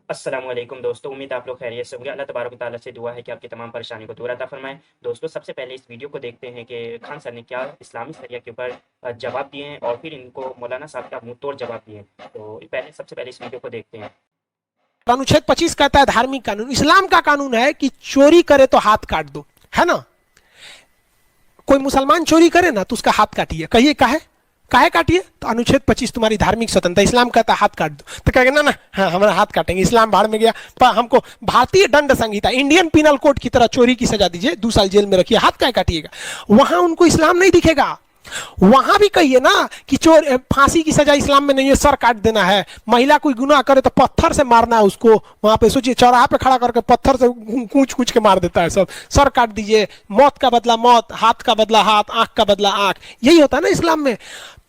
अस्सलामुअलैकुम दोस्तों, उम्मीद आप लोग खैरियत से होंगे। अल्लाह तबारक व तआला से दुआ है कि आपकी तमाम परेशानी को दूर अता फरमाए। दोस्तों, सबसे पहले इस वीडियो को देखते हैं कि खान सर ने क्या इस्लामी शरिया के ऊपर जवाब दिए हैं और फिर इनको मौलाना साहब का मुंह तोड़ जवाब दिए हैं। तो सबसे पहले इस वीडियो को देखते हैं। अनुच्छेद 25 कहता है धार्मिक कानून। इस्लाम का कानून है कि चोरी करे तो हाथ काट दो, है ना। कोई मुसलमान चोरी करे ना तो उसका हाथ काटिए। कहिए काहे काटिए? तो अनुच्छेद 25 तुम्हारी धार्मिक स्वतंत्रता, इस्लाम कहता है हाथ काट दो। तो कहेंगे ना ना, हाँ हमारा हाथ काटेंगे, इस्लाम भाड़ में गया। हमको भारतीय दंड संहिता, इंडियन पिनल कोड की तरह चोरी की सजा दीजिए, 2 साल जेल में रखिए, हाथ काहे काटिएगा? वहां उनको इस्लाम नहीं दिखेगा। वहां भी कहिए ना कि चोर फांसी की सजा इस्लाम में नहीं है, सर काट देना है। महिला कोई गुनाह करे तो पत्थर से मारना है उसको। वहां पे सोचिए, चौराहा पे खड़ा करके पत्थर से कूच कूच के मार देता है सब। सर काट दीजिए, मौत का बदला मौत, हाथ का बदला हाथ, आंख का बदला आंख। यही होता है ना इस्लाम में।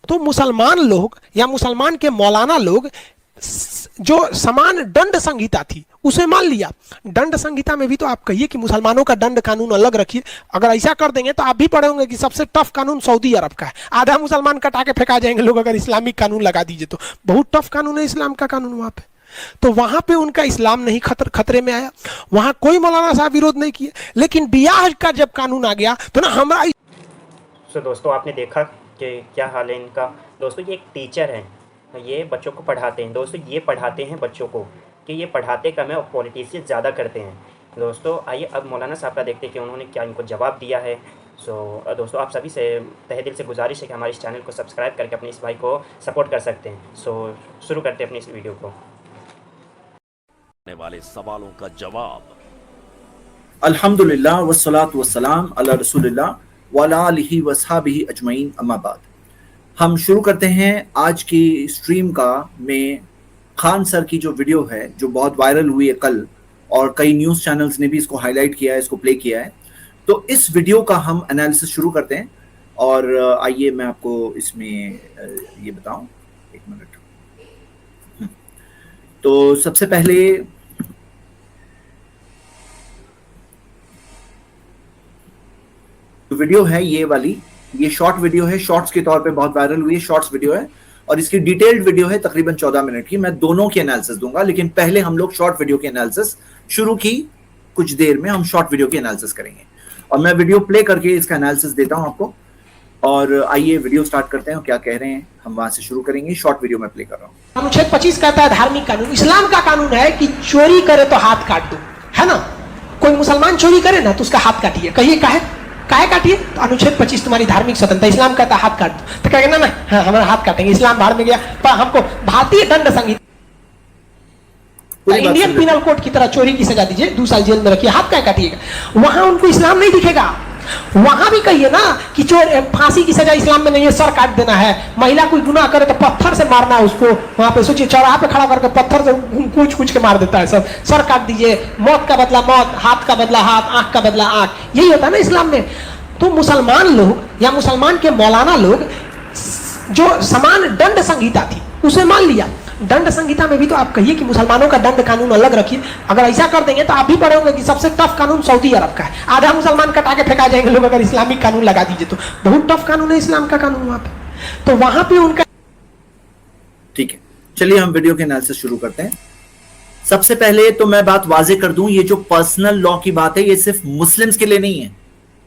तो मुसलमान लोग या मुसलमान के मौलाना लोग जो समान दंड संहिता थी उसे मान लिया। दंड संहिता में भी तो आप कहिए कि मुसलमानों का दंड कानून अलग रखिए। अगर ऐसा कर देंगे तो आप भी पढ़े होंगे कि सबसे टफ कानून सऊदी अरब का है। आधा मुसलमान कटा के फेंका जाएंगे लोग अगर इस्लामिक कानून लगा दीजिए तो। बहुत टफ कानून है इस्लाम का कानून वहां पे। तो वहां पे उनका इस्लाम नहीं खतरे में आया। वहां कोई मौलाना साहब विरोध नहीं किए। लेकिन बियाह का जब कानून आ गया तो ना हमारा। तो दोस्तों, आपने देखा कि क्या हाल है इनका। दोस्तों, ये एक टीचर हैं, ये बच्चों को पढ़ाते हैं। दोस्तों, ये पढ़ाते हैं बच्चों को कि ये पढ़ाते कम है और पॉलिटिशियन ज़्यादा करते हैं। दोस्तों, आइए अब मौलाना साहब का देखते हैं कि उन्होंने क्या इनको जवाब दिया है। दोस्तों, आप सभी से तहे दिल से गुजारिश है कि हमारे इस चैनल को सब्सक्राइब करके अपने इस भाई को सपोर्ट कर सकते हैं। शुरू करते हैं अपनी इस वीडियो को। वाले सवालों का जवाब। अल्हम्दुलिल्लाह वस्सलातु वस्सलाम अला रसूलिल्लाह व अला आलिहि वसहबिहि अजमईन, अम्मा बाद। हम शुरू करते हैं आज की स्ट्रीम का में खान सर की जो वीडियो है जो बहुत वायरल हुई है कल, और कई न्यूज़ चैनल्स ने भी इसको हाईलाइट किया है, इसको प्ले किया है। तो इस वीडियो का हम एनालिसिस शुरू करते हैं। और आइए मैं आपको इसमें ये बताऊं, एक मिनट। तो सबसे पहले तो वीडियो है ये वाली, ये शॉर्ट वीडियो है, शॉर्ट्स के तौर पे बहुत वायरल हुई है, शॉर्ट्स वीडियो है और इसकी डिटेल्ड वीडियो है तकरीबन 14 मिनट की। मैं दोनों की एनालिसिस दूंगा, लेकिन पहले हम लोग शॉर्ट वीडियो की एनालिसिस शुरू की। कुछ देर में हम शॉर्ट वीडियो की एनालिसिस करेंगे और मैं वीडियो प्ले करके इसका एनालिसिस देता हूं आपको। और आइए वीडियो स्टार्ट करते हैं, क्या कह रहे हैं हम वहां से शुरू करेंगे। शॉर्ट वीडियो में प्ले कर रहा हूं। अनुच्छेद 25 कहता है धार्मिक कानून। इस्लाम का कानून है कि चोरी करे तो हाथ काट दो, है ना। कोई मुसलमान चोरी करे ना तो उसका हाथ काटिए। कहिए काहे काटिए? तो अनुच्छेद 25 तुम्हारी धार्मिक स्वतंत्रता, इस्लाम कहता है हाथ काट दो। तो कहेंगे ना ना, हाँ हमारा हाथ काटेंगे, इस्लाम भाड़ में गया। हमको भारतीय दंड संहिता, इंडियन पिनल कोड की तरह चोरी की सजा दीजिए, 2 साल जेल में रखिए, हाथ काहे काटिएगा? वहां उनको इस्लाम नहीं दिखेगा। वहां भी कहिए ना कि चोर फांसी की सजा इस्लाम में नहीं है, सर काट देना है। महिला कोई गुनाह करे तो पत्थर से मारना है उसको। वहां पे सोचिए, चौराहा पे खड़ा करके पत्थर से कूच कूच के मार देता है सब। सर काट दीजिए, मौत का बदला मौत, हाथ का बदला हाथ, आंख का बदला आंख। यही होता है ना इस्लाम में। तो मुसलमान लोग या मुसलमान के मौलाना लोग जो समान दंड संहिता थी उसे मान लिया। दंड संहिता में भी तो आप कहिए कि मुसलमानों का दंड कानून अलग रखिए। अगर ऐसा कर देंगे तो आप भी पढ़े होंगे कि सबसे टफ कानून सऊदी अरब का है। आधा मुसलमान कटा के फेंका जाएंगे लोग अगर इस्लामिक कानून लगा दीजिए तो। बहुत टफ कानून है इस्लाम का कानून वहां पे। तो वहां पे उनका। ठीक है, चलिए हम वीडियो के एनालिसिस शुरू करते हैं। सबसे पहले तो मैं बात वाजे कर दूं, ये जो पर्सनल लॉ की बात है ये सिर्फ मुस्लिम्स के लिए नहीं है,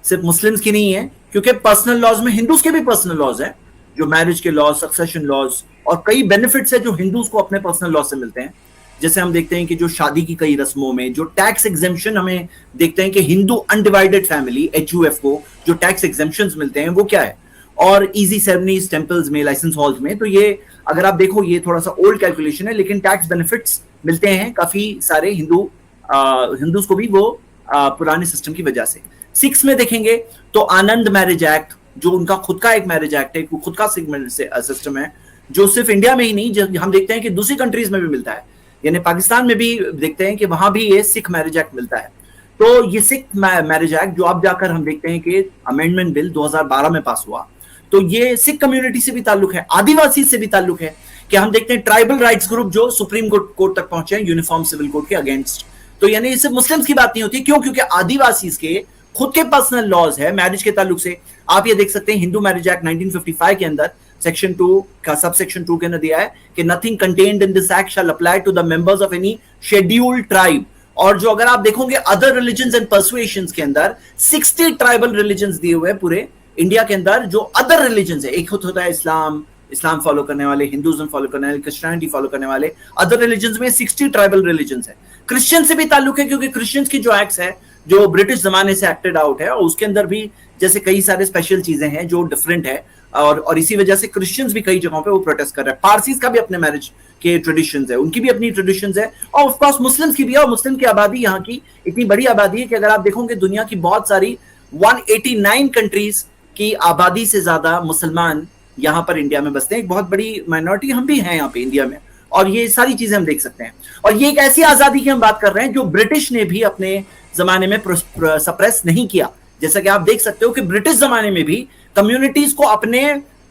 सिर्फ मुस्लिम्स की नहीं है, क्योंकि पर्सनल लॉज में हिंदूज के भी पर्सनल लॉज है, जो मैरिज के लॉज, सक्सेशन लॉज और कई बेनिफिट्स है जो हिंदूज को अपने पर्सनल लॉ से मिलते हैं। जैसे हम देखते हैं कि जो शादी की कई रस्मों में जो टैक्स एग्जेम्पशन हमें देखते हैं कि हिंदू अनडिवाइडेड फैमिली HUF को जो टैक्स एग्जेम्पशंस मिलते हैं वो क्या है, और इजी सेरेमनीज टेंपल्स में, लाइसेंस हॉल्स में। तो ये अगर आप देखो ये थोड़ा सा ओल्ड कैलकुलेशन है, लेकिन टैक्स बेनिफिट्स मिलते हैं काफी सारे हिंदूज को भी वो पुराने सिस्टम की वजह से। सिक्स में देखेंगे तो आनंद मैरिज एक्ट, जो उनका खुद का एक मैरिज एक्ट है, खुद का सिस्टम है, जो सिर्फ इंडिया में ही नहीं, हम देखते हैं कि दूसरी कंट्रीज में भी मिलता है। यानी पाकिस्तान में भी देखते हैं कि वहां भी ये सिख मैरिज एक्ट मिलता है। तो ये सिख मैरिज एक्ट जो अब जाकर हम देखते हैं कि अमेंडमेंट बिल 2012 में पास हुआ, तो ये सिख कम्युनिटी से भी ताल्लुक है, आदिवासी से भी ताल्लुक है। कि हम देखते हैं ट्राइबल राइट्स ग्रुप जो सुप्रीम कोर्ट तक पहुंचे हैं यूनिफॉर्म सिविल कोड के अगेंस्ट। तो यानी इससे मुस्लिम्स की बात नहीं होती। क्यों? क्योंकि आदिवासी के खुद के पर्सनल लॉज है मैरिज के ताल्लुक से। आप ये देख सकते हैं हिंदू मैरिज एक्ट 1955 के अंदर सेक्शन 2 का सब सेक्शन 2 के अंदर दिया है कि nothing contained in this act shall apply to the members of any scheduled tribe. और जो अगर आप देखोगे अदर रिलीजन्स एंड पर्सुएशंस के अंदर 60 ट्राइबल रिलीजन्स दिए हुए पूरे इंडिया के अंदर। जो अदर रिलीजन्स है, एक होता है इस्लाम फॉलो करने वाले, हिंदुइज्म फॉलो करने वाले, क्रिश्चियनिटी फॉलो करने वाले, अदर रिलीजन्स में 60 ट्राइबल रिलीजन्स है। क्रिश्चियन से भी ताल्लुक है क्योंकि क्रिश्चियंस की जो एक्ट्स है जो ब्रिटिश जमाने से एक्टेड आउट है और उसके अंदर भी जैसे कई सारे स्पेशल चीजें हैं जो डिफरेंट है और इसी वजह से क्रिश्चियंस भी कई जगहों पे वो प्रोटेस्ट कर रहे हैं। पारसीज का भी अपने मैरिज के ट्रेडिशंस है, उनकी भी अपनी ट्रेडिशंस है और ऑफ कोर्स मुस्लिम्स की भी है। और मुस्लिम की आबादी यहाँ की इतनी बड़ी आबादी है कि अगर आप देखोगे दुनिया की बहुत सारी 189 कंट्रीज की आबादी से ज्यादा मुसलमान यहाँ पर इंडिया में बसते हैं। एक बहुत बड़ी माइनॉरिटी हम भी हैं यहाँ पे इंडिया में और ये सारी चीजें हम देख सकते हैं। और ये एक ऐसी आजादी की हम बात कर रहे हैं जो ब्रिटिश ने भी अपने जमाने में सप्रेस नहीं किया। जैसा कि आप देख सकते हो कि ब्रिटिश जमाने में भी कम्युनिटीज को अपने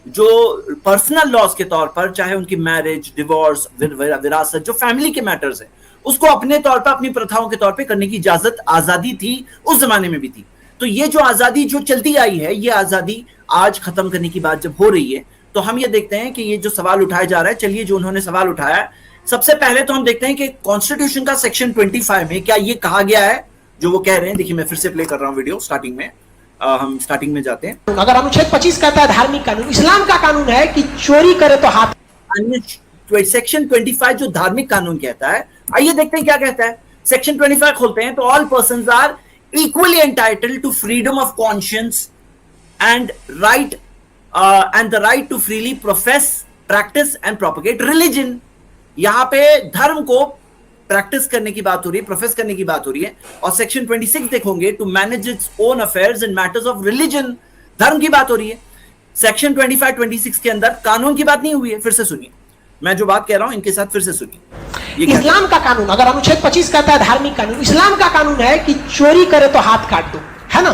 जो पर्सनल लॉज के तौर पर, चाहे उनकी मैरिज, डिवोर्स, विरासत, जो फैमिली के मैटर्स है, उसको अपने तौर पर, अपनी प्रथाओं के तौर पर करने की इजाजत, आजादी थी, उस जमाने में भी थी। तो ये जो आजादी जो चलती आई है, ये आजादी आज खत्म करने की बात जब हो रही है तो हम ये देखते हैं कि ये जो सवाल उठाया जा रहा है, चलिए जो उन्होंने सवाल उठाया, सबसे पहले तो हम देखते हैं कि कॉन्स्टिट्यूशन का सेक्शन 25 में क्या ये कहा गया है जो वो कह रहे हैं। देखिए मैं फिर से प्ले कर रहा हूं वीडियो, स्टार्टिंग में हम स्टार्टिंग में जाते हैं। अगर अनुच्छेद 25 कहता है धार्मिक कानून, इस्लाम का कानून है कि चोरी करे तो हाथ। सेक्शन 25 जो धार्मिक कानून कहता है, आइए देखते हैं क्या कहता है। सेक्शन 25 खोलते हैं तो all persons are equally entitled to freedom of conscience and the right to freely profess, practise and propagate religion. यहां पे धर्म को प्रैक्टिस करने की बात हो रही है, प्रोफेस करने की बात हो रही है। और सेक्शन 26 देखोगे to manage its own affairs in matters of religion, धर्म की बात हो रही है। सेक्शन 25-26 के अंदर कानून की बात नहीं हुई है। फिर से सुनिए, मैं जो बात कह रहा हूं इनके साथ फिर से सुनिए। इस्लाम का कानून, अगर अनुच्छेद 25 कहता है धार्मिक कानून, इस्लाम का कानून है कि चोरी करे तो हाथ काट दो, है ना।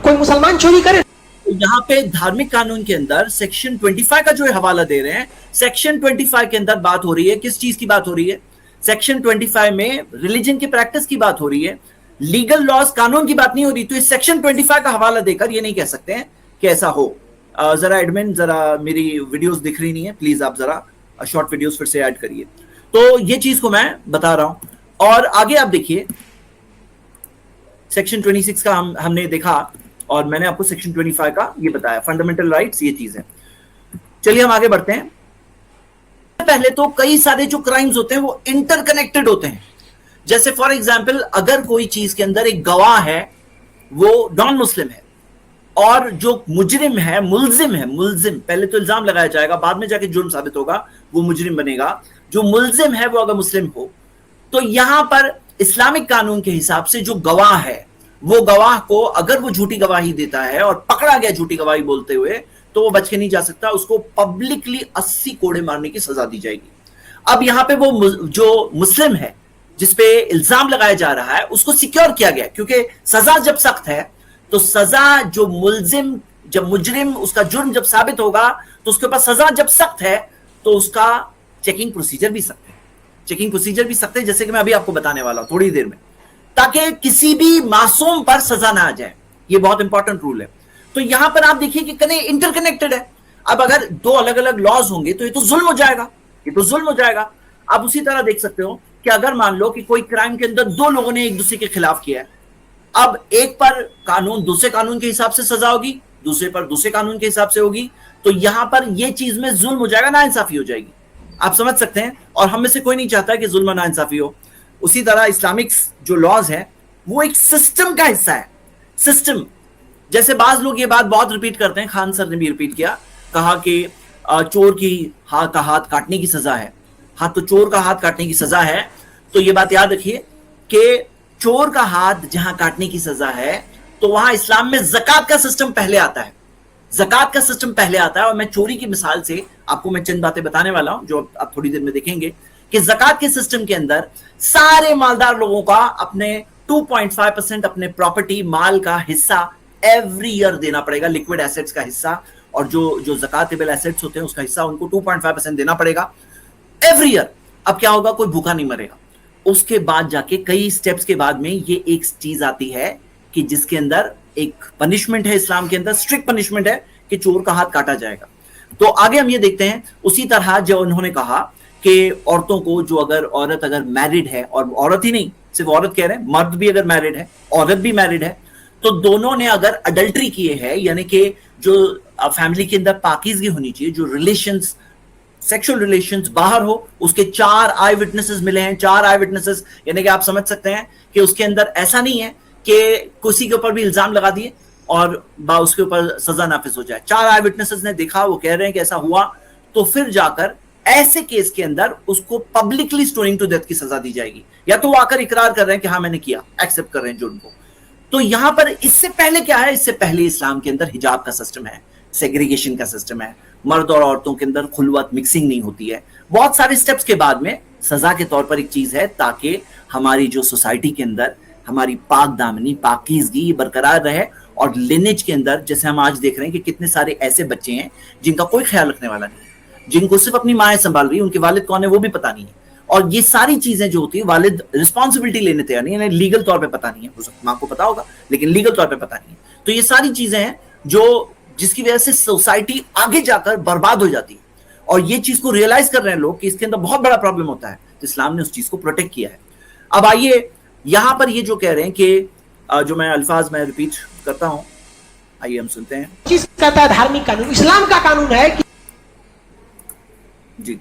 कोई मुसलमान चोरी करे, यहाँ पे धार्मिक कानून के अंदर सेक्शन 25 का जो हवाला दे रहे हैं, सेक्शन 25 के अंदर बात हो रही है, किस चीज की बात हो रही है? सेक्शन 25 में रिलीजन की प्रैक्टिस की बात हो रही है, लीगल लॉज, कानून की बात नहीं हो रही। तो इस सेक्शन 25 का हवाला देकर ये नहीं कह सकते हैं कि ऐसा हो। जरा एडमिन, जरा मेरी वीडियोस दिख रही नहीं है, प्लीज आप जरा शॉर्ट वीडियोस फिर से ऐड करिए। तो ये चीज को मैं बता रहा हूं। और आगे आप देखिए सेक्शन 26 का हमने देखा और मैंने आपको सेक्शन 25 का ये बताया, फंडामेंटल राइट्स, ये चीज है। चलिए हम आगे बढ़ते हैं। पहले तो कई सारे जो क्राइम्स होते हैं वो इंटरकनेक्टेड होते हैं। जैसे फॉर एग्जांपल अगर कोई चीज के अंदर एक गवाह है वो नॉन मुस्लिम है और जो मुजरिम है, मुल्जिम, पहले तो इल्जाम लगाया जाएगा, बाद में जाके जुर्म साबित होगा, वो मुजरिम बनेगा। जो मुल्जिम है वो अगर मुस्लिम हो तो यहां पर इस्लामिक कानून के हिसाब से जो गवाह है, वो गवाह को अगर वो झूठी गवाही देता है और पकड़ा गया झूठी गवाही बोलते हुए तो वो बच के नहीं जा सकता, उसको पब्लिकली 80 कोड़े मारने की सजा दी जाएगी। अब यहां पे वो जो मुस्लिम है जिसपे इल्जाम लगाया जा रहा है उसको सिक्योर किया गया, क्योंकि सजा जब सख्त है तो सजा जो मुजरिम उसका जुर्म जब साबित होगा तो उसके ऊपर सजा जब सख्त है तो उसका चेकिंग प्रोसीजर भी सख्त है, जैसे कि मैं अभी आपको बताने वाला हूं थोड़ी देर में, ताकि किसी भी मासूम पर सजा ना आ जाए। ये बहुत इंपॉर्टेंट रूल है। तो यहां पर आप देखिए कि कने इंटरकनेक्टेड है। अब अगर दो अलग अलग लॉज होंगे तो ये तो जुल्म हो जाएगा, आप उसी तरह देख सकते हो कि अगर मान लो कि कोई क्राइम के अंदर दो लोगों ने एक दूसरे के खिलाफ किया है, अब एक पर कानून दूसरे कानून के हिसाब से सजा होगी, दूसरे पर दूसरे कानून के हिसाब से होगी, तो यहां पर यह चीज में जुल्म हो जाएगा, नाइंसाफी हो जाएगी। आप समझ सकते हैं, और हम में से कोई नहीं चाहता कि जुल्म नाइंसाफी हो। उसी तरह इस्लामिक जो लॉज है वो एक सिस्टम का हिस्सा है। सिस्टम, जैसे बाज लोग ये बात बहुत रिपीट करते हैं, खान सर ने भी रिपीट किया, कहा कि चोर की हाथ काटने की सजा है। हाँ, तो चोर का हाथ काटने की सजा है, तो ये बात याद रखिए कि चोर का हाथ जहां काटने की सजा है तो वहां इस्लाम में ज़कात का सिस्टम पहले आता है। और मैं चोरी की मिसाल से आपको मैं चंद बातें बताने वाला हूं जो आप थोड़ी देर में देखेंगे कि ज़कात के सिस्टम के अंदर सारे मालदार लोगों का अपने 2.5% अपने प्रॉपर्टी, माल का हिस्सा एवरी ईयर देना पड़ेगा, लिक्विड एसेट्स का हिस्सा, और जो ज़कातेबल एसेट्स होते हैं उसका हिस्सा उनको 2.5% देना पड़ेगा एवरी ईयर। अब क्या होगा, कोई भूखा नहीं मरेगा। उसके बाद जाके कई स्टेप्स के बाद में ये एक चीज आती है कि जिसके अंदर एक पनिशमेंट है, इस्लाम के अंदर स्ट्रिक्ट पनिशमेंट है कि चोर का हाथ काटा जाएगा। तो आगे हम ये देखते हैं, उसी तरह जो उन्होंने कहा कि औरतों को, जो औरत अगर मैरिड है, और औरत ही नहीं, सिर्फ औरत कह रहे हैं, मर्द भी अगर मैरिड है, औरत भी मैरिड है, तो दोनों ने अगर अडल्ट्री किए हैं, यानी कि जो फैमिली के अंदर पाकीज़गी होनी चाहिए, जो रिलेशंस, सेक्सुअल रिलेशंस बाहर हो, उसके 4 आई विटनेसेस मिले हैं। 4 आई विटनेसेस यानी कि आप समझ सकते हैं कि उसके अंदर ऐसा नहीं है कि किसी के ऊपर भी इल्जाम लगा दिए और उसके ऊपर सजा नाफिज हो जाए। 4 आई विटनेसेस ने देखा, वो कह रहे हैं कि ऐसा हुआ, तो फिर जाकर ऐसे केस के अंदर उसको पब्लिकली स्टोनिंग टू डेथ की सजा दी जाएगी, या तो वो आकर इकरार कर रहे हैं कि हाँ मैंने किया, एक्सेप्ट कर रहे हैं जुर्म को। तो यहां पर इससे पहले क्या है, इससे पहले इस्लाम के अंदर हिजाब का सिस्टम है, सेग्रीगेशन का सिस्टम है, मर्द और औरतों के अंदर खुलवत मिक्सिंग नहीं होती है। बहुत सारे स्टेप्स के बाद में सजा के तौर पर एक चीज है, ताकि हमारी जो सोसाइटी के अंदर हमारी पाक दामनी, पाकीज़गी बरकरार रहे, और लिनेज के अंदर जैसे हम आज देख रहे हैं कि कितने सारे ऐसे बच्चे हैं जिनका कोई ख्याल रखने वाला नहीं है, जिनको सिर्फ अपनी माँ संभाल रही है, उनके वालिद कौन है वो भी पता नहीं है, और ये सारी चीजें जो होती है वालिद रिस्पॉन्सिबिलिटी लेने तैयार नहीं है, लीगल तौर पे पता नहीं है, माँ को पता होगा लेकिन लीगल तौर पे पता नहीं है। तो ये सारी चीजें हैं जो जिसकी वजह से सोसाइटी आगे जाकर बर्बाद हो जाती है, और ये चीज को रियलाइज कर रहे हैं लोग कि इसके अंदर बहुत बड़ा प्रॉब्लम होता है, तो इस्लाम ने उस चीज को प्रोटेक्ट किया है। अब आइए यहां पर ये जो कह रहे हैं कि जो मैं अल्फाज में रिपीट करता हूं, आइए हम सुनते हैं। चीज कहता है धार्मिक कानून, इस्लाम का कानून है कि जी,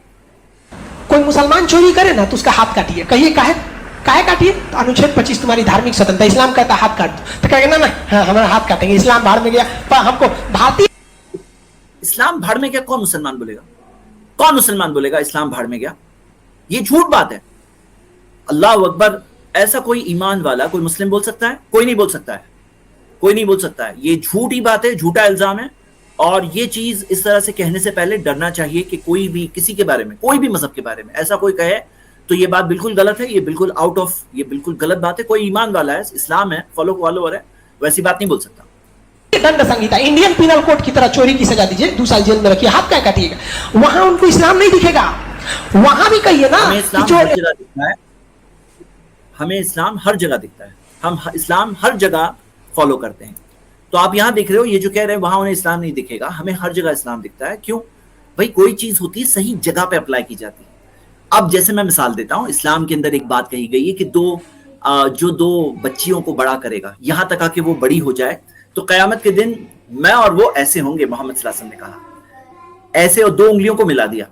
कोई मुसलमान चोरी करे ना तो उसका हाथ काटिए। कहिए काहे काटिए? तो अनुच्छेद 25 तुम्हारी धार्मिक स्वतंत्रता, इस्लाम कहता है हाथ काट दो, तो कहेगा ना हाँ हमारा हाथ काटेंगे, इस्लाम बाहर में गया, पर हमको भारतीय इस्लाम भाड़ में गया, कौन मुसलमान बोलेगा? कौन मुसलमान बोलेगा इस्लाम भाड़ में गया? ये झूठ बात है। अल्लाह अकबर, ऐसा कोई ईमान वाला कोई मुस्लिम बोल सकता है? कोई नहीं बोल सकता है, कोई नहीं बोल सकता है। ये झूठी बात है, झूठा इल्जाम है, और ये चीज इस तरह से कहने से पहले डरना चाहिए कि कोई भी किसी के बारे में, कोई भी मजहब के बारे में ऐसा कोई कहे तो ये बात बिल्कुल गलत है, ये बिल्कुल आउट ऑफ, ये बिल्कुल गलत बात है। कोई ईमान वाला है, इस्लाम है, फॉलोअर है, वैसी बात नहीं बोल सकता। दंड संहिता, इंडियन पिनल कोड की तरह चोरी की सजा दीजिए, 2 साल जेल में रखिए, हाथ क्या काटिएगा? वहां उनको इस्लाम नहीं दिखेगा। वहां भी कहिए ना हमें इस्लाम हर जगह दिखता है, हमें इस्लाम हर जगह दिखता है, हम इस्लाम हर जगह फॉलो करते हैं। तो आप यहां देख रहे हो, ये जो कह रहे हैं वहां उन्हें इस्लाम नहीं दिखेगा, हमें हर जगह इस्लाम दिखता है। क्यों भाई? कोई चीज होती है सही जगह पे अप्लाई की जाती है। अब जैसे मैं मिसाल देता हूं, इस्लाम के अंदर एक बात कही गई है कि जो 2 बच्चियों को बड़ा करेगा, यहां तक आके वो बड़ी हो जाए, तो कयामत के दिन मैं और वो ऐसे होंगे, मोहम्मद सल्लल्लाहु अलैहि वसल्लम ने कहा ऐसे, और 2 उंगलियों को मिला दिया।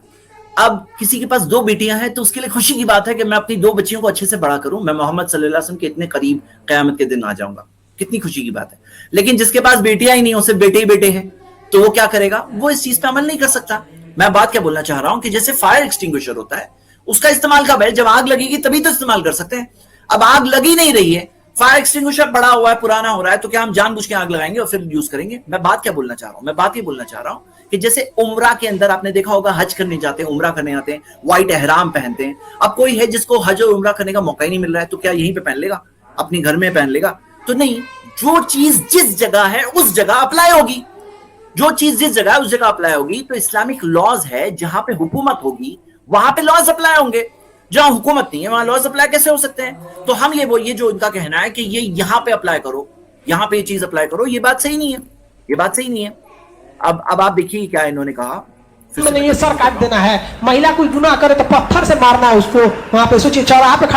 अब किसी के पास 2 बेटियां हैं तो उसके लिए खुशी की बात है कि मैं अपनी 2 बच्चियों को अच्छे से बड़ा करूं, मैं मोहम्मद सल्लल्लाहु अलैहि वसल्लम के इतने करीब कयामत के दिन आ जाऊंगा, कितनी खुशी की बात है। लेकिन जिसके पास बेटियां ही नहीं हो, सिर्फ बेटे ही बेटे हैं, तो वो क्या करेगा? वो इस चीज पे अमल नहीं कर सकता। मैं बात क्या बोलना चाह रहा हूं कि जैसे फायर एक्सटिंग्विशर होता है, उसका इस्तेमाल कब है? जब आग लगेगी तभी तो इस्तेमाल कर सकते हैं। अब आग लगी नहीं रही है, फायर एक्सटिंग्विशर बड़ा हुआ है, पुराना हो रहा है, तो क्या हम जानबूझ के आग लगाएंगे और फिर यूज करेंगे? मैं बात क्या बोलना चाह रहा हूं? मैं बात ये बोलना चाह रहा हूं कि जैसे उम्रा के अंदर आपने देखा होगा, हज करने जाते हैं, उम्रा करने आते हैं, व्हाइट एहराम पहनते हैं। अब कोई है जिसको हज और उम्रा करने का मौका ही नहीं मिल रहा है, तो क्या यहीं पे पहन लेगा? अपने घर में पहन लेगा? तो नहीं, जो चीज जिस जगह है उस जगह अप्लाई होगी, जो चीज जिस जगह है उस जगह अप्लाई होगी। तो इस्लामिक लॉज है, जहां पे हुकूमत होगी वहां पे लॉज अप्लाई होंगे, जहां हुकूमत नहीं है वहां लॉज अप्लाई कैसे हो सकते हैं? तो हम ये जो इनका कहना है कि ये यहां पे अप्लाई करो, यहां पे ये चीज अप्लाई करो, ये बात सही नहीं है, ये बात सही नहीं है। अब आप देखिए क्या इन्होंने कहा, मैंने ये सर काट देना है, महिला कोई गुनाह करे तो पत्थर से मारना है उसको, वहां पे सोचिए चौराहा पे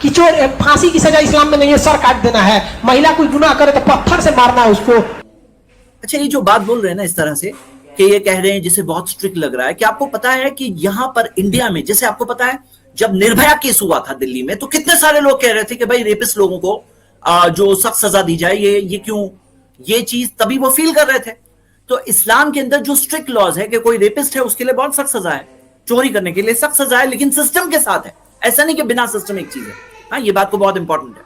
कि चोर, फांसी की सजा इस्लाम में नहीं है, सर काट देना है। महिला कोई गुनाह करे तो पत्थर से मारना है उसको। अच्छा, ये जो बात बोल रहे हैं ना इस तरह से कि ये कह रहे हैं जिसे बहुत स्ट्रिक्ट लग रहा है, कि आपको पता है कि यहां पर इंडिया में, जैसे आपको पता है जब निर्भया केस हुआ था दिल्ली में, तो कितने सारे लोग कह रहे थे कि भाई रेपिस्ट लोगों को जो सख्त सजा दी जाए, ये क्यों, ये चीज तभी वो फील कर रहे थे। तो इस्लाम के अंदर जो स्ट्रिक्ट लॉज है कि कोई रेपिस्ट है उसके लिए बहुत सख्त सजा है, चोरी करने के लिए सख्त सजा है, लेकिन सिस्टम के साथ है, ऐसा नहीं कि बिना सिस्टम एक चीज है। हाँ, ये बात को बहुत इंपॉर्टेंट है।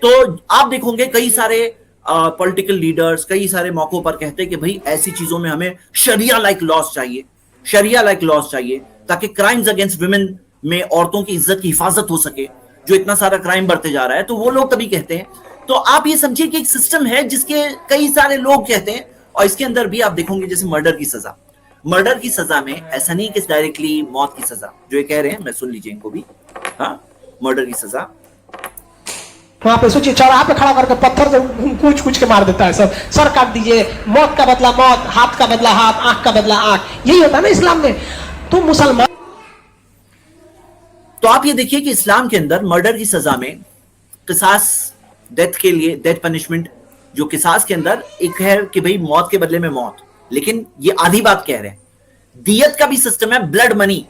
तो आप देखोगे कई सारे पॉलिटिकल लीडर्स कई सारे मौकों पर कहते हैं कि भाई ऐसी चीजों में हमें शरिया लाइक लॉज चाहिए, शरिया लाइक लॉज चाहिए, ताकि क्राइम्स अगेंस्ट वुमेन में औरतों की इज्जत की हिफाजत हो सके, जो इतना सारा क्राइम बढ़ते जा रहा है। तो वो लोग तभी कहते हैं। तो आप ये समझिए कि एक सिस्टम है जिसके कई सारे लोग कहते हैं, और इसके अंदर भी आप देखोगे जैसे मर्डर की सजा, मर्डर की सजा में ऐसा नहीं कि डायरेक्टली मौत की सजा जो ये कह रहे हैं, मैं सुन लीजिए इनको भी। हाँ, मर्डर की सजा वहां पे सोचिए चौराहा पे खड़ा करके पत्थर से कूच कूच के मार देता है सब, सर काट दीजिए, मौत का बदला मौत, हाथ का बदला हाथ, आंख का बदला आंख, यही होता है ना इस्लाम में। तो मुसलमान, तो आप ये देखिए कि इस्लाम के अंदर मर्डर की सजा में किसास, डेथ के लिए डेथ पनिशमेंट, जो किसास के अंदर एक है कि भाई मौत के बदले में मौत, लेकिन ये आधी बात कह रहे हैं। दियत का भी सिस्टम है, ब्लड मनी,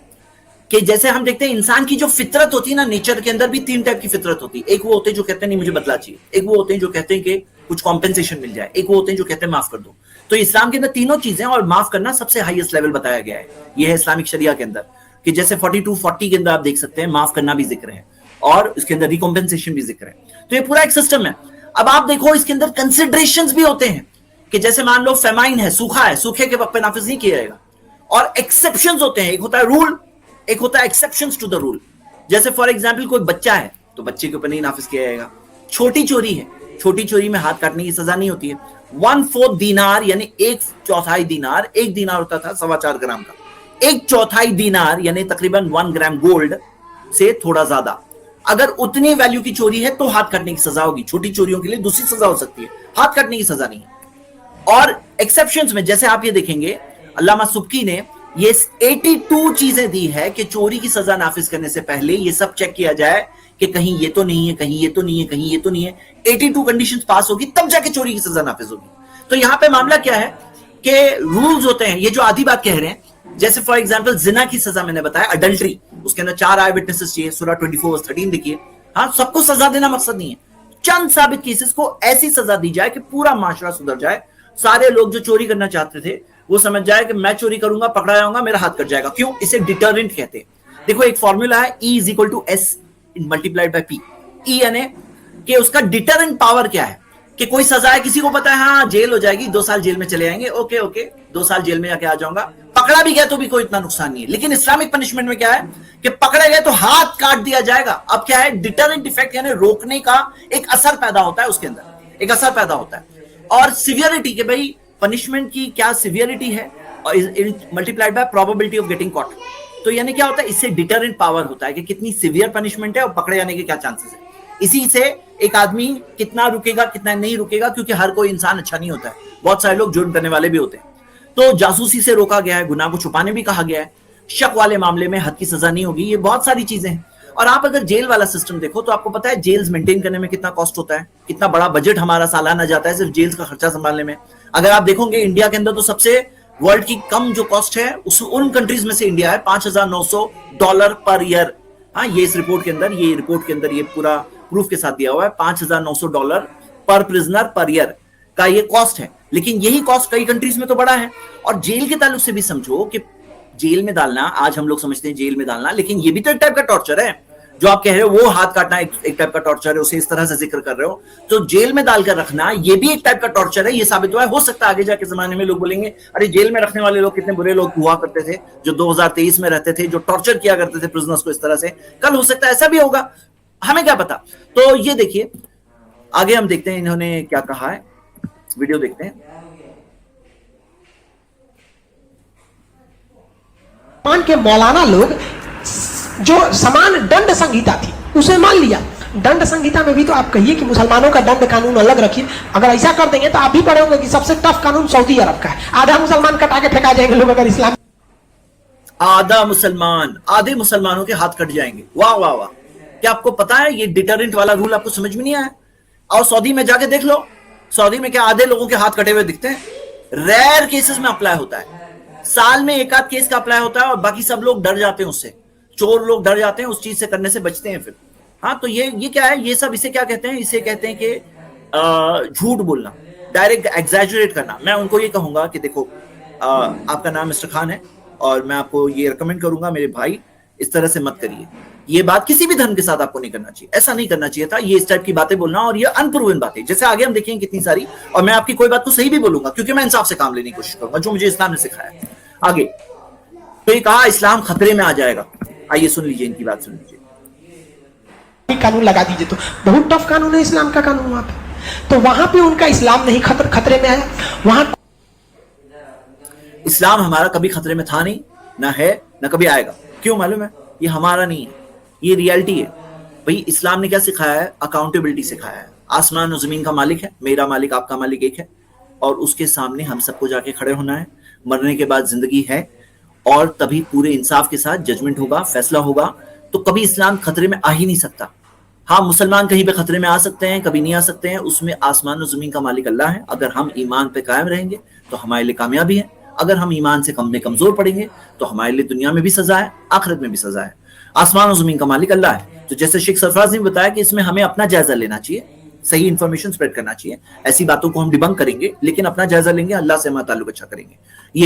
कि जैसे हम देखते हैं इंसान की जो फितरत होती है ना, नेचर के अंदर भी 3 टाइप की फितरत होती है। एक वो होते हैं जो कहते हैं नहीं मुझे बदला चाहिए, एक वो होते हैं जो कहते हैं कि कुछ कॉम्पेंसेशन मिल जाए, एक वो होते हैं जो कहते हैं माफ कर दो। तो इस्लाम के अंदर तीनों चीजें, और माफ करना सबसे हाईएस्ट लेवल बताया गया है। यह है इस्लामिक शरिया के अंदर, कि जैसे 42-40 के अंदर आप देख सकते हैं माफ करना भी जिक्र है और उसके अंदर रिकॉम्पेंसेशन भी जिक्र है। तो ये पूरा एक सिस्टम है। अब आप देखो इसके अंदर कंसिडरेशंस भी होते हैं कि जैसे मान लो फेमाइन है, सूखा है, सूखे के वक्त पे नाफिज नहीं किया जाएगा, और एक्सेप्शंस होते हैं। एक होता है रूल, एक होता है एक्सेप्शंस टू द रूल। जैसे फॉर एग्जांपल कोई बच्चा है तो बच्चे के ऊपर नहीं नाफिज किया जाएगा। छोटी चोरी है, छोटी चोरी में हाथ काटने की सजा नहीं होती है। 1/4 दीनार यानी 1/4 दीनार, 1 दीनार होता था 4.25 ग्राम का, 1/4 दीनार यानी तकरीबन 1 ग्राम गोल्ड से थोड़ा ज्यादा, अगर उतनी वैल्यू की चोरी है तो हाथ काटने की सजा होगी। छोटी चोरियों के लिए दूसरी सजा हो सकती है, हाथ काटने की सजा नहीं है। और एक्सेप्शंस में जैसे आप ये देखेंगे, अल्लामा सुब्की ने ये 82 चीजें दी है कि चोरी की सजा नाफिज करने से पहले ये सब चेक किया जाए कि कहीं ये तो नहीं है, कहीं ये तो नहीं है, कहीं ये तो नहीं है। 82 कंडीशंस पास होगी तब जाके चोरी की सजा नाफिज होगी। तो यहां पे मामला क्या है कि रूल्स होते हैं। ये जो आधी बात कह रहे हैं, जैसे फॉर एग्जांपल जिना की सजा मैंने बताया, अडल्ट्री, उसके अंदर 4 आई विटनेसेस चाहिए, सूरह 24:13 देखिए। हाँ, सबको सजा देना मकसद नहीं है, चंद साबित केसेस को ऐसी सजा दी जाए कि पूरा माशरा सुधर जाए। सारे लोग जो चोरी करना चाहते थे वो समझ जाए कि मैं चोरी करूंगा, पकड़ा जाऊंगा, मेरा हाथ कट जाएगा। क्यों? इसे डिटरेंट कहते हैं। देखो एक फॉर्मूला है, E = S multiplied by P। E यानी कि उसका डिटरेंट पावर क्या है, कि कोई सजा है, किसी को पता है हाँ जेल हो जाएगी, 2 साल जेल में चले जाएंगे, ओके ओके 2 साल जेल में जाके आ जाऊंगा, पकड़ा भी गया तो भी कोई इतना नुकसान नहीं है। लेकिन इस्लामिक पनिशमेंट में क्या है कि पकड़े गए तो हाथ काट दिया जाएगा। अब क्या है, डिटरेंट इफेक्ट यानी रोकने का एक असर पैदा होता है, उसके अंदर एक असर पैदा होता है। और सिवियरिटी के भाई पनिशमेंट की क्या सिवियरिटी है, और multiplied by probability of getting caught. तो यानी क्या होता है, इससे डिटरेंट पावर होता है कि कितनी सिवियर पनिशमेंट है और पकड़े जाने के क्या चांसेस है। इसी से एक आदमी कितना रुकेगा कितना नहीं रुकेगा, क्योंकि हर कोई इंसान अच्छा नहीं होता है, बहुत सारे लोग जुर्म करने वाले भी होते हैं। तो जासूसी से रोका गया है, गुनाह को छुपाने भी कहा गया है, शक वाले मामले में हद की सजा नहीं होगी, ये बहुत सारी चीजें हैं। और आप अगर जेल वाला सिस्टम देखो तो आपको पता है जेल्स मेंटेन करने में कितना कॉस्ट होता है, कितना बड़ा बजट हमारा सालाना जाता है सिर्फ जेल्स का खर्चा संभालने में। अगर आप देखोगे इंडिया के अंदर तो सबसे वर्ल्ड की कम जो कॉस्ट है उन कंट्रीज में से इंडिया है, $5,900 पर ईयर। हाँ, ये इस रिपोर्ट के अंदर, ये रिपोर्ट के अंदर ये पूरा प्रूफ के साथ दिया हुआ है, $5,900 पर प्रिजनर पर ईयर का ये कॉस्ट है। लेकिन यही कॉस्ट कई कंट्रीज में तो बड़ा है। और जेल के ताल्लुक से भी समझो कि जेल में डालना, आज हम लोग समझते हैं जेल में डालना, लेकिन ये भी तो एक टाइप का टॉर्चर है। जो आप कह रहे हो वो हाथ काटना एक टाइप का टॉर्चर है, उसे इस तरह से जिक्र कर रहे हो, तो जेल में डालकर रखना ये भी एक टाइप का टॉर्चर है। ये साबित हुआ है। हो सकता है आगे जाके जमाने में लोग बोलेंगे अरे जेल में रखने वाले लोग कितने बुरे लोग हुआ करते थे जो 2023 में रहते थे, जो टॉर्चर किया करते थे प्रिजनर्स को इस तरह से। कल हो सकता है ऐसा भी होगा, हमें क्या पता। तो ये देखिए आगे हम देखते हैं इन्होंने क्या कहा है, वीडियो देखते हैं। मान के मौलाना लोग जो समान दंड संहिता थी उसे मान लिया। दंड संहिता में भी तो आप कहिए कि मुसलमानों का दंड कानून अलग रखिए। अगर ऐसा कर देंगे तो आप भी पढ़े होंगे कि सबसे टफ कानून सऊदी अरब का है, आधा मुसलमान कटा के फेंका जाएंगे लोग अगर इस्लाम, आधा मुसलमान, आधे मुसलमानों के हाथ कट जाएंगे। वाह वाह वाह, क्या आपको पता है ये डिटरेंट वाला रूल आपको समझ में नहीं आया? और सऊदी में जाके देख लो, सऊदी में क्या आधे लोगों के हाथ कटे हुए दिखते हैं? रेयर केसेस में अप्लाई होता है, साल में एक आध केस का अप्लाई होता है, और बाकी सब लोग डर जाते हैं उससे, चोर लोग डर जाते हैं, उस चीज से करने से बचते हैं फिर। हाँ, तो ये क्या है, ये सब इसे क्या कहते हैं? इसे कहते हैं कि झूठ बोलना, डायरेक्ट एग्जैजरेट करना। मैं उनको ये कहूंगा कि देखो आपका नाम मिस्टर खान है और मैं आपको ये रिकमेंड करूंगा मेरे भाई इस तरह से मत करिए। ये बात किसी भी धर्म के साथ आपको नहीं करना चाहिए, ऐसा नहीं करना चाहिए था, ये इस टाइप की बातें बोलना, और ये अनप्रूवन बातें जैसे आगे हम देखेंगे कितनी सारी। और मैं आपकी कोई बात को सही भी बोलूंगा क्योंकि मैं इंसाफ से काम लेने की कोशिश करूंगा, जो मुझे इस्लाम ने सिखाया है। आगे तो ये कहा इस्लाम खतरे में आ जाएगा। आइए सुन लीजिए, इनकी बात सुन लीजिए। कानून लगा दीजिए तो बहुत टफ कानून है इस्लाम का कानून वहां पे। तो वहां पे उनका इस्लाम नहीं खतरे में आया। वहां इस्लाम हमारा कभी खतरे में था नहीं, ना है, ना कभी आएगा। क्यों मालूम है? ये हमारा नहीं है, ये रियलिटी है। भाई इस्लाम ने क्या सिखाया है? अकाउंटेबिलिटी सिखाया है। आसमान और जमीन का मालिक है, मेरा मालिक आपका मालिक एक है, और उसके सामने हम सबको जाके खड़े होना है। मरने के बाद जिंदगी है, और तभी पूरे इंसाफ के साथ जजमेंट होगा, फैसला होगा। तो कभी इस्लाम खतरे में आ ही नहीं सकता। हाँ, मुसलमान कहीं पे खतरे में आ सकते हैं, कभी नहीं आ सकते हैं, उसमें आसमान और जमीन का मालिक अल्लाह है। अगर हम ईमान पे कायम रहेंगे तो हमारे लिए कामयाबी है। अगर हम ईमान से कमजोर पड़ेंगे तो हमारे लिए दुनिया में भी सजा है, आखिरत में भी सजा है। आसमान और जमीन का मालिक अल्लाह है। तो जैसे शेख सरफराज ने बताया कि इसमें हमें अपना जायजा लेना चाहिए, सही इंफॉर्मेशन स्प्रेड करना चाहिए। ऐसी बातों को हम डिबंक करेंगे, लेकिन अपना जायजा लेंगे, अल्लाह से हमारा ताल्लुक अच्छा करेंगे। ये